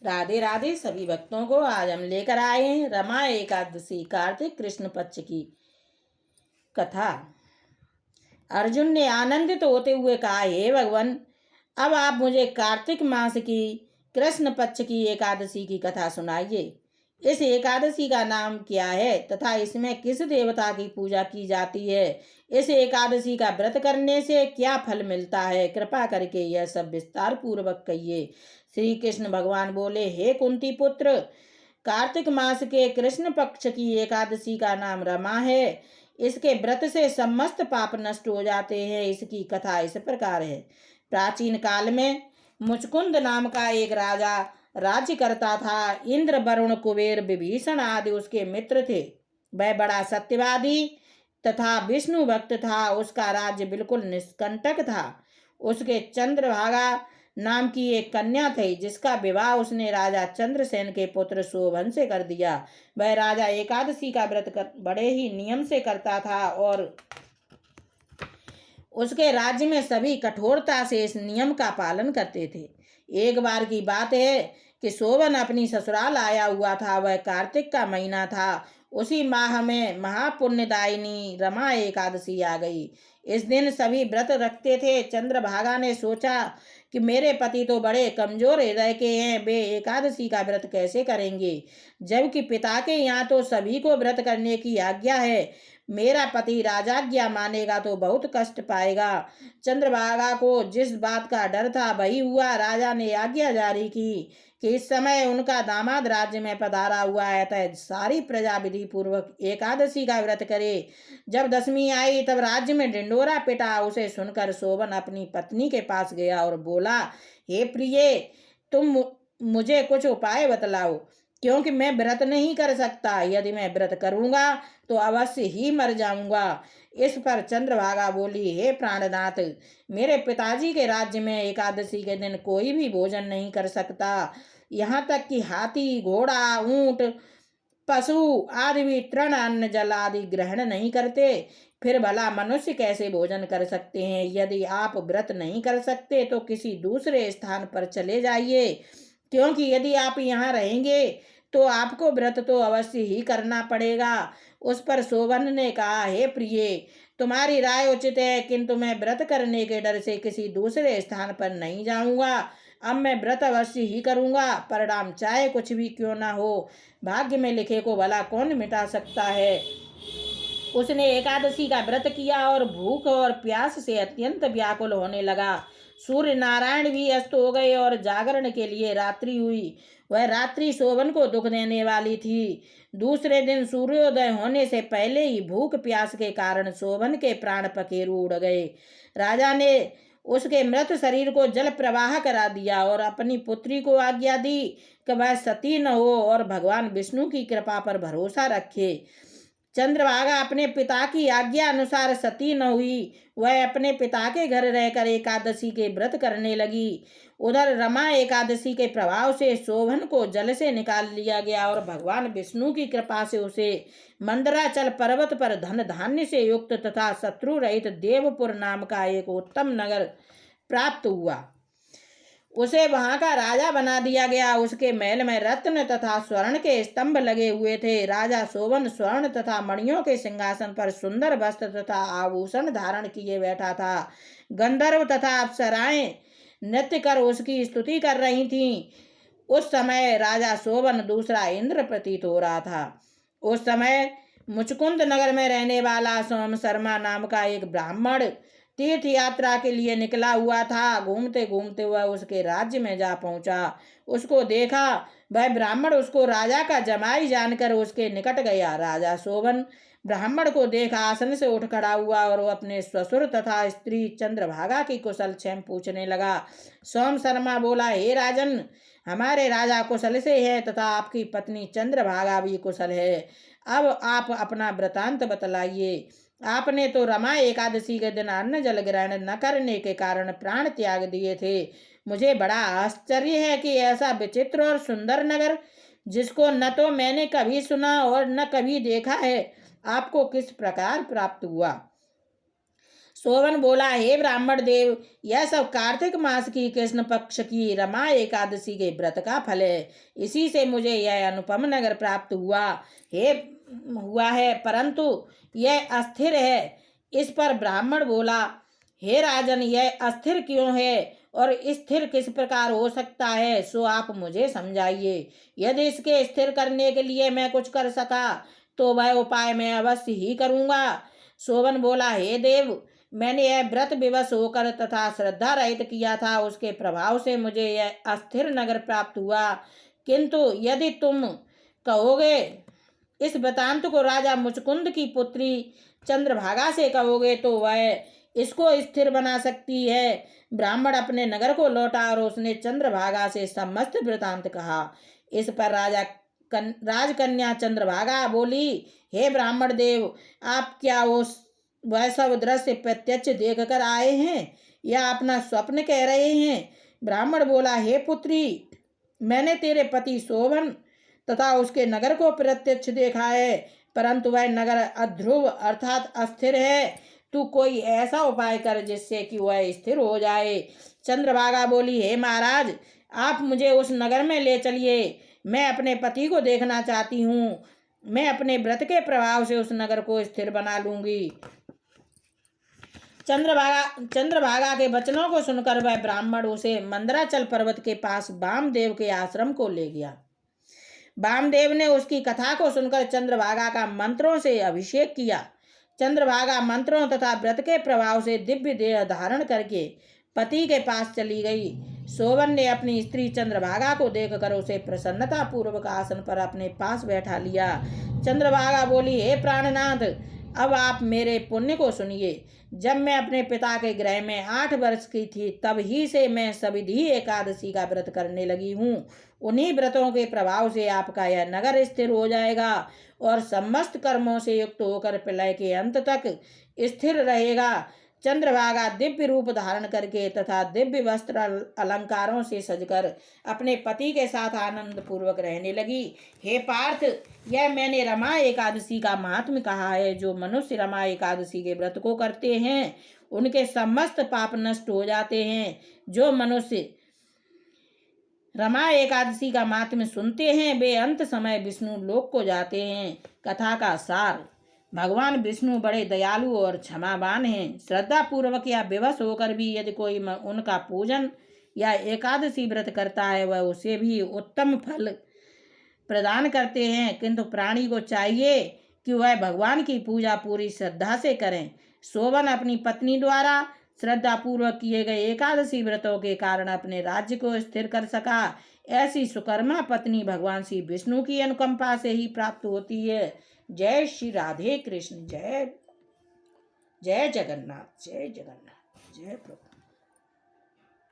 राधे राधे सभी भक्तों को। आज हम लेकर आए हैं रमा एकादशी कार्तिक कृष्ण पक्ष की कथा। अर्जुन ने आनंदित होते हुए कहा, हे भगवान, अब आप मुझे कार्तिक मास की कृष्ण पक्ष की एकादशी की कथा सुनाइए। इस एकादशी का नाम क्या है तथा इसमें किस देवता की पूजा की जाती है? इस एकादशी का व्रत करने से क्या फल मिलता है? कृपा करके यह सब विस्तार पूर्वक कहिए। श्री कृष्ण भगवान बोले, हे कुंती पुत्र, कार्तिक मास के कृष्ण पक्ष की एकादशी का नाम रमा है। इसके व्रत से समस्त पाप नष्ट हो जाते हैं। इसकी कथा इस प्रकार है। प्राचीन काल में मुचकुंद नाम का एक राजा राज्य करता था। इंद्र, वरुण, कुबेर, विभीषण आदि उसके मित्र थे। वह बड़ा सत्यवादी तथा विष्णु भक्त था। उसका राज्य बिल्कुल निष्कंटक था। उसके चंद्रभागा नाम की एक कन्या थी, जिसका विवाह उसने राजा चंद्रसेन के पुत्र शोभन से कर दिया। वह राजा एकादशी का व्रत बड़े ही नियम से करता था और उसके राज्य में सभी कठोरता से इस नियम का पालन करते थे। एक बार की बात है कि शोभन अपनी ससुराल आया हुआ था। वह कार्तिक का महीना था। उसी माह में महापुण्यदायिनी रमा एकादशी आ गई। इस दिन सभी व्रत रखते थे। चंद्रभागा ने सोचा कि मेरे पति तो बड़े कमजोर हृदय के हैं, वे एकादशी का व्रत कैसे करेंगे, जबकि पिता के यहाँ तो सभी को व्रत करने की आज्ञा है। मेरा पति राजाज्ञा मानेगा तो बहुत कष्ट पाएगा। चंद्रभागा को जिस बात का डर था वही हुआ। राजा ने आज्ञा जारी की कि इस समय उनका दामाद राज्य में पधारा हुआ है, अतः सारी प्रजा विधि पूर्वक एकादशी का व्रत करे। जब दशमी आई तब राज्य में ढिंडोरा पिटा। उसे सुनकर शोभन अपनी पत्नी के पास गया और बोला, हे प्रिय, तुम मुझे कुछ उपाय बतलाओ, क्योंकि मैं व्रत नहीं कर सकता। यदि मैं व्रत करूंगा तो अवश्य ही मर जाऊंगा। इस पर चंद्रभागा बोली, हे प्राणनाथ, मेरे पिताजी के राज्य में एकादशी के दिन कोई भी भोजन नहीं कर सकता। यहाँ तक कि हाथी, घोड़ा, ऊंट, पशु आदि भी तृण, अन्न, जल आदि ग्रहण नहीं करते। फिर भला मनुष्य कैसे भोजन कर सकते हैं? यदि आप व्रत नहीं कर सकते तो किसी दूसरे स्थान पर चले जाइए, क्योंकि यदि आप यहाँ रहेंगे तो आपको व्रत तो अवश्य ही करना पड़ेगा। उस पर शोभन ने कहा, हे प्रिय, तुम्हारी राय उचित है, किंतु मैं व्रत करने के डर से किसी दूसरे स्थान पर नहीं जाऊंगा। अब मैं व्रत अवश्य ही करूंगा, परिणाम चाहे कुछ भी क्यों ना हो। भाग्य में लिखे को भला कौन मिटा सकता है। उसने एकादशी का व्रत किया और भूख और प्यास से अत्यंत व्याकुल होने लगा। सूर्य नारायण भी अस्त हो गए और जागरण के लिए रात्रि हुई। वह रात्रि शोभन को दुख देने वाली थी। दूसरे दिन सूर्योदय होने से पहले ही भूख प्यास के कारण शोभन के प्राण पखेरु उड़ गए। राजा ने उसके मृत शरीर को जल प्रवाह करा दिया और अपनी पुत्री को आज्ञा दी कि वह सती न हो और भगवान विष्णु की कृपा पर भरोसा रखे। चंद्रभागा अपने पिता की आज्ञा अनुसार सती न हुई। वह अपने पिता के घर रहकर एकादशी के व्रत करने लगी। उधर रमा एकादशी के प्रभाव से शोभन को जल से निकाल लिया गया और भगवान विष्णु की कृपा से उसे मंदराचल पर्वत पर धन धान्य से युक्त तथा शत्रु रहित देवपुर नाम का एक उत्तम नगर प्राप्त हुआ। उसे वहां का राजा बना दिया गया। उसके महल में रत्न तथा स्वर्ण के स्तंभ लगे हुए थे। राजा शोभन स्वर्ण तथा मणियों के सिंहासन पर सुंदर वस्त्र तथा आभूषण धारण किए बैठा था। गंधर्व तथा अप्सराएं नृत्य कर उसकी स्तुति कर रही थीं। उस समय राजा शोभन दूसरा इंद्र प्रतीत हो रहा था। उस समय मुचकुंद नगर में रहने वाला सोम शर्मा नाम का एक ब्राह्मण तीर्थ यात्रा के लिए निकला हुआ था। घूमते घूमते वह उसके राज्य में जा पहुंचा। उसको देखा। वह ब्राह्मण उसको राजा का जमाई जानकर उसके निकट गया। राजा शोभन ब्राह्मण को देखा आसन से उठ खड़ा हुआ और वो अपने ससुर तथा स्त्री चंद्रभागा की कुशल क्षेम पूछने लगा। सोम शर्मा बोला, हे राजन, हमारे राजा कुशल से है तथा आपकी पत्नी चंद्रभागा भी कुशल है। अब आप अपना वृतांत बतलाइए। आपने तो रमा एकादशी के दिन अन्न जल ग्रहण न करने के कारण प्राण त्याग दिए थे। मुझे बड़ा आश्चर्य है कि ऐसा विचित्र और सुंदर नगर, जिसको न तो मैंने कभी सुना और न कभी देखा है, आपको किस प्रकार प्राप्त हुआ। सोवन बोला, हे ब्राह्मण देव, यह सब कार्तिक मास की कृष्ण पक्ष की रमा एकादशी के व्रत का फल है। इसी से मुझे यह अनुपम नगर प्राप्त हुआ है, परंतु यह अस्थिर है। इस पर ब्राह्मण बोला, हे राजन, यह अस्थिर क्यों है और स्थिर किस प्रकार हो सकता है, सो आप मुझे समझाइए। यदि इसके स्थिर करने के लिए मैं कुछ कर सका तो वह उपाय मैं अवश्य ही करूँगा। सोवन बोला, हे देव, मैंने यह व्रत विवश होकर तथा श्रद्धा रहित किया था, उसके प्रभाव से मुझे यह अस्थिर नगर प्राप्त हुआ। किंतु यदि तुम कहोगे, इस वृतांत को राजा मुचकुंद की पुत्री चंद्रभागा से कहोगे तो वह इसको स्थिर बना सकती है। ब्राह्मण अपने नगर को लौटा और उसने चंद्रभागा से समस्त वृतांत कहा। इस पर राजकन्या चंद्रभागा बोली, हे ब्राह्मण देव, आप क्या वह सब दृश्य प्रत्यक्ष देख कर आए हैं या अपना स्वप्न कह रहे हैं? ब्राह्मण बोला, हे पुत्री, मैंने तेरे पति शोभन तथा उसके नगर को प्रत्यक्ष देखा है, परंतु वह नगर अध्रुव अर्थात अस्थिर है। तू कोई ऐसा उपाय कर जिससे कि वह स्थिर हो जाए। चंद्रभागा बोली, हे महाराज, आप मुझे उस नगर में ले चलिए। मैं अपने पति को देखना चाहती हूँ। मैं अपने व्रत के प्रभाव से उस नगर को स्थिर बना लूंगी। चंद्रभागा के वचनों को सुनकर वह ब्राह्मण उसे मंदराचल पर्वत के पास वामदेव के आश्रम को ले गया। वामदेव ने उसकी कथा को सुनकर चंद्रभागा का मंत्रों से अभिषेक किया। चंद्रभागा मंत्रों तथा व्रत के प्रभाव से दिव्य देह धारण करके पति के पास चली गई। सोवन ने अपनी स्त्री चंद्रभागा को देखकर उसे प्रसन्नता पूर्वक आसन पर अपने पास बैठा लिया। चंद्रभागा बोली, हे प्राणनाथ, अब आप मेरे पुण्य को सुनिए। जब मैं अपने पिता के गृह में 8 वर्ष की थी, तब ही से मैं सविधि एकादशी का व्रत करने लगी हूँ। उन्हीं व्रतों के प्रभाव से आपका यह नगर स्थिर हो जाएगा और समस्त कर्मों से युक्त होकर प्रलय के अंत तक स्थिर रहेगा। चंद्रभागा दिव्य रूप धारण करके तथा दिव्य वस्त्र अलंकारों से सजकर अपने पति के साथ आनंद पूर्वक रहने लगी। हे पार्थ, यह मैंने रमा एकादशी का महात्म्य कहा है। जो मनुष्य रमा एकादशी के व्रत को करते हैं उनके समस्त पाप नष्ट हो जाते हैं। जो मनुष्य रमा एकादशी का महात्म्य सुनते हैं वे अंत समय विष्णु लोक को जाते हैं। कथा का सार, भगवान विष्णु बड़े दयालु और क्षमावान हैं। श्रद्धा पूर्वक या विवश होकर भी यदि कोई उनका पूजन या एकादशी व्रत करता है वह उसे भी उत्तम फल प्रदान करते हैं। किंतु प्राणी को चाहिए कि वह भगवान की पूजा पूरी श्रद्धा से करें। सोवन अपनी पत्नी द्वारा श्रद्धा पूर्वक किए गए एकादशी व्रतों के कारण अपने राज्य को स्थिर कर सका। ऐसी सुकर्मा पत्नी भगवान श्री विष्णु की अनुकंपा से ही प्राप्त होती है। जय श्री राधे कृष्ण। जय जय जगन्नाथ। जय जगन्नाथ। जय प्रभु।